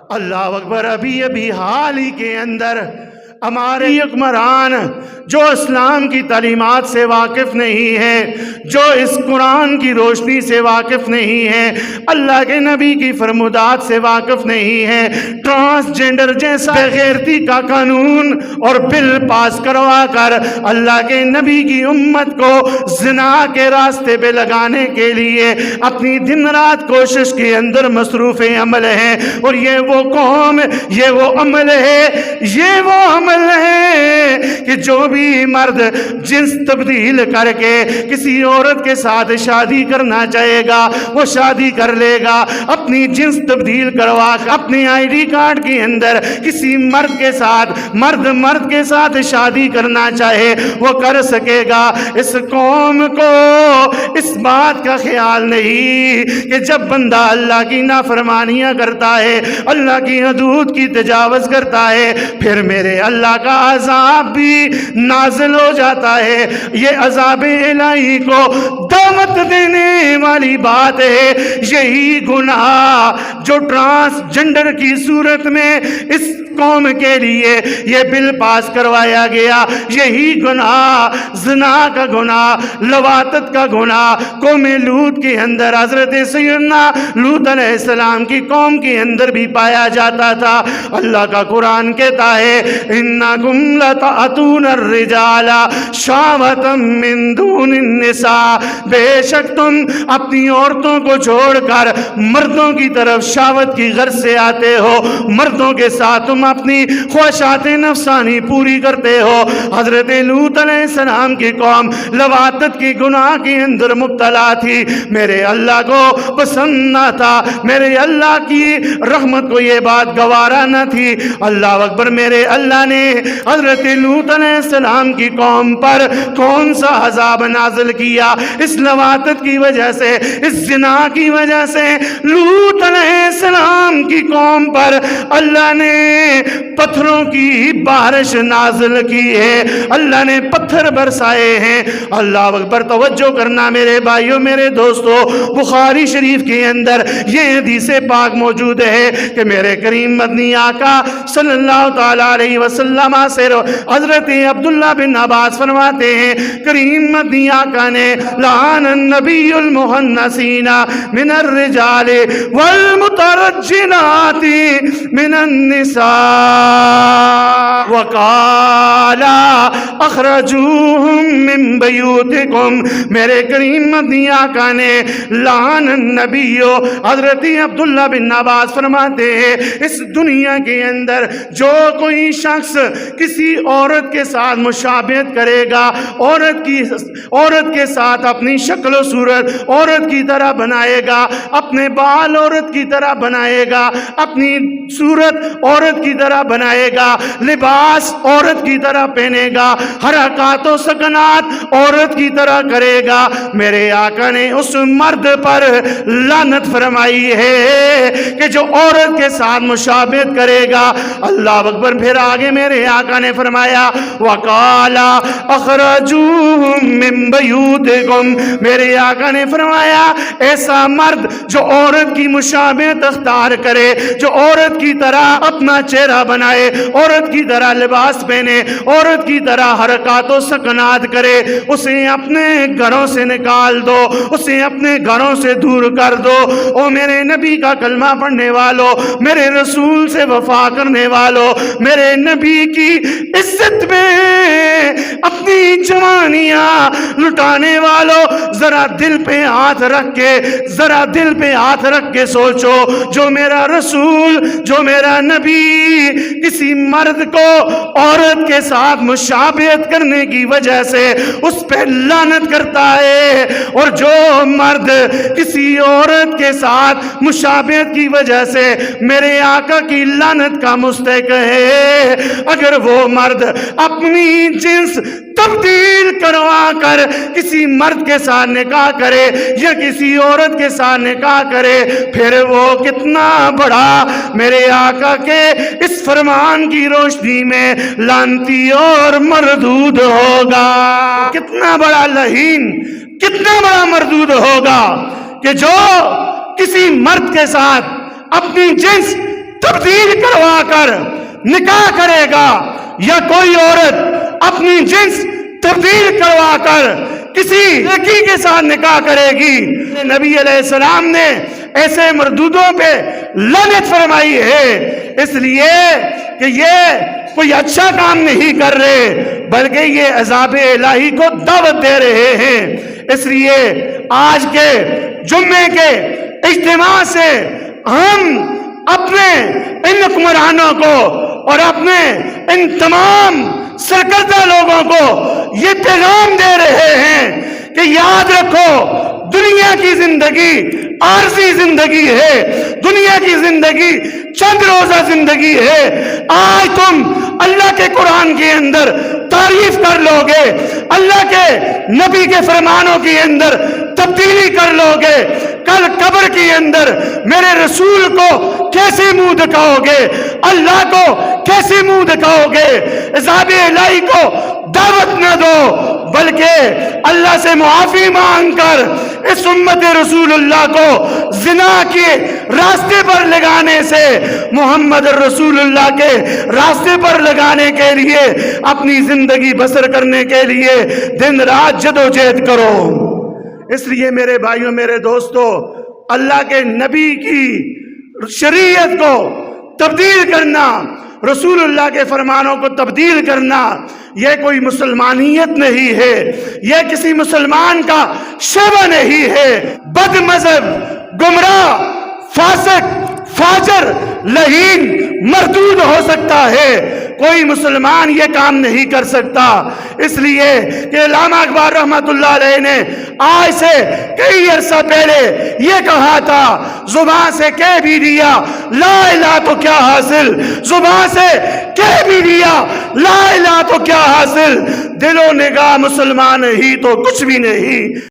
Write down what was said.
اللہ اکبر۔ ابھی ابھی حال ہی کے اندر ہمارے حکمران جو اسلام کی تعلیمات سے واقف نہیں ہے، جو اس قرآن کی روشنی سے واقف نہیں ہے، اللہ کے نبی کی فرمودات سے واقف نہیں ہے، ٹرانسجنڈر جیسا بغیرتی کا قانون اور بل پاس کروا کر اللہ کے نبی کی امت کو زنا کے راستے پہ لگانے کے لیے اپنی دن رات کوشش کے اندر مصروف عمل ہے۔ اور یہ وہ قوم، یہ وہ عمل ہے، یہ وہ عمل ہے کہ جو بھی مرد جنس تبدیل کر کے کسی عورت کے ساتھ شادی کرنا چاہے گا وہ شادی کر لے گا، اپنی جنس تبدیل کروا اپنے آئی ڈی کارڈ کے اندر کسی مرد کے ساتھ مرد کے ساتھ شادی کرنا چاہے وہ کر سکے گا۔ اس قوم کو اس بات کا خیال نہیں کہ جب بندہ اللہ کی نافرمانیاں کرتا ہے، اللہ کی حدود کی تجاوز کرتا ہے، پھر میرے اللہ کا عذاب بھی نازل ہو جاتا ہے۔ یہ عذاب الہی کو دعوت دینے والی بات ہے۔ یہی گناہ جو ٹرانسجنڈر کی صورت میں اس قوم کے لیے یہ بل پاس کروایا گیا، یہی گناہ زنا کا گناہ، لواطت کا گناہ قوم لوط کے اندر، حضرت سیدنا لوط علیہ السلام کی قوم کے اندر بھی پایا جاتا تھا۔ اللہ کا قرآن کہتا ہے انکم لتأتون الرجال شہوۃ من دون النساء، بے شک تم اپنی عورتوں کو چھوڑ کر مردوں کی طرف شہوت کی غرض سے آتے ہو، مردوں کے ساتھ تم اپنی خواہشات نفسانی پوری کرتے ہو۔ حضرت لوط علیہ السلام کی قوم لواطت کی گناہ کے اندر مبتلا تھی، میرے اللہ کو پسند نہ تھا، میرے اللہ کی رحمت کو یہ بات گوارا نہ تھی۔ اللہ اکبر۔ میرے اللہ نے حضرت لوط علیہ السلام کی قوم پر کون سا عذاب نازل کیا؟ اس لواطت کی وجہ سے، اس زنا کی وجہ سے لوط علیہ السلام کی قوم پر اللہ نے پتھروں کی بارش نازل کی ہے، اللہ نے پتھر برسائے ہیں۔ اللہ اکبر۔ توجہ کرنا میرے بھائیوں، میرے دوستو، بخاری شریف کے اندر یہ حدیث پاک موجود ہے کہ میرے کریم مدنی آقا صلی اللہ تعالی علیہ وسلم سے حضرت عبداللہ بن عباس فرماتے ہیں کریم مدنی آقا نے لعن النبی المحنسین من الرجال والمترجلات من النساء وقال اخرجوہم من بیوتکم۔ میرے کریم مدنی آقا نے لعن النبی، حضرت عبداللہ بن عباس فرماتے ہیں اس دنیا کے اندر جو کوئی شخص کسی عورت کے ساتھ مشابہت کرے گا، عورت کے ساتھ اپنی شکل و صورت عورت کی طرح بنائے گا، اپنے بال عورت کی طرح بنائے گا، اپنی صورت عورت کی طرح بنائے گا، لباس عورت کی طرح پہنے گا، حرکات و سکنات عورت کی طرح کرے گا، میرے آقا نے اس مرد پر لعنت فرمائی ہے کہ جو عورت کے ساتھ مشابہت کرے گا۔ اللہ اکبر۔ پھر آگے میرے آقا نے فرمایا وَقَالَ أَخْرَجُوهُم مِّن بَيُوتِكُمْ۔ میرے آقا نے فرمایا ایسا مرد جو عورت کی مشابہت اختیار کرے، جو عورت کی طرح اپنا چہرہ بنائے، عورت کی طرح لباس پہنے، عورت کی طرح حرکات و سکنات کرے، اسے اپنے گھروں سے نکال دو، اسے اپنے گھروں سے دور کر دو۔ او میرے نبی کا کلمہ پڑھنے والوں، میرے رسول سے وفا کرنے والوں، میرے نبی کی عزت میں اپنی جوانیاں لٹانے والوں، ذرا دل پہ ہاتھ رکھ کے سوچو، جو میرا رسول، جو میرا نبی کسی مرد کو عورت کے ساتھ مشابہت کرنے کی وجہ سے اس پہ لعنت کرتا ہے، اور جو مرد کسی عورت کے ساتھ مشابہت کی وجہ سے میرے آقا کی لعنت کا مستحق ہے، اگر وہ مرد اپنی جنس تبدیل کروا کر کسی مرد کے ساتھ نکاح کرے یا کسی عورت کے ساتھ نکاح کرے، پھر وہ کتنا بڑا میرے آقا کے اس فرمان کی روشنی میں لعنتی اور مردود ہوگا۔ کتنا بڑا لعین، کتنا بڑا مردود ہوگا کہ جو کسی مرد کے ساتھ اپنی جنس تبدیل کروا کر نکاح کرے گا یا کوئی عورت اپنی جنس تبدیل کروا کر کسی لڑکی کے ساتھ نکاح کرے گی، نبی علیہ السلام نے ایسے مردودوں پہ لعنت فرمائی ہے، اس لیے کہ یہ کوئی اچھا کام نہیں کر رہے بلکہ یہ عذاب الہی کو دعوت دے رہے ہیں۔ اس لیے آج کے جمعے کے اجتماع سے ہم اپنے ان حکمرانوں کو اور اپنے ان تمام سرکردہ لوگوں کو یہ پیغام دے رہے ہیں کہ یاد رکھو دنیا کی زندگی عارضی زندگی ہے، دنیا کی زندگی چند روزہ زندگی ہے۔ آج تم اللہ کے قرآن کے اندر تعریف کر لو گے، اللہ کے نبی کے فرمانوں کے اندر تبدیلی کر لو گے، کل قبر کے اندر میرے رسول کو کیسے منہ دکھاؤ گے، اللہ کو کیسے منہ دکھاؤ گے؟ عذاب الہی کو دعوت نہ دو بلکہ اللہ سے معافی مانگ کر اس امت رسول اللہ کو زنا کے راستے پر لگانے سے، محمد رسول اللہ کے راستے پر لگانے کے لیے، اپنی زندگی بسر کرنے کے لیے دن رات جدوجہد کرو۔ اس لیے میرے بھائیوں، میرے دوستو، اللہ کے نبی کی شریعت کو تبدیل کرنا، رسول اللہ کے فرمانوں کو تبدیل کرنا، یہ کوئی مسلمانیت نہیں ہے، یہ کسی مسلمان کا شعبہ نہیں ہے۔ بد مذہب، گمراہ، فاسق، فاجر، لعین، مردود ہو سکتا ہے، کوئی مسلمان یہ کام نہیں کر سکتا۔ اس لیے کہ علامہ اقبال رحمت اللہ علیہ نے آج سے کئی عرصہ پہلے یہ کہا تھا، زبان سے کہہ بھی دیا لا الہ تو کیا حاصل، زبان سے کہہ بھی دیا لا الہ تو کیا حاصل، دل و نگاہ مسلمان ہی تو کچھ بھی نہیں۔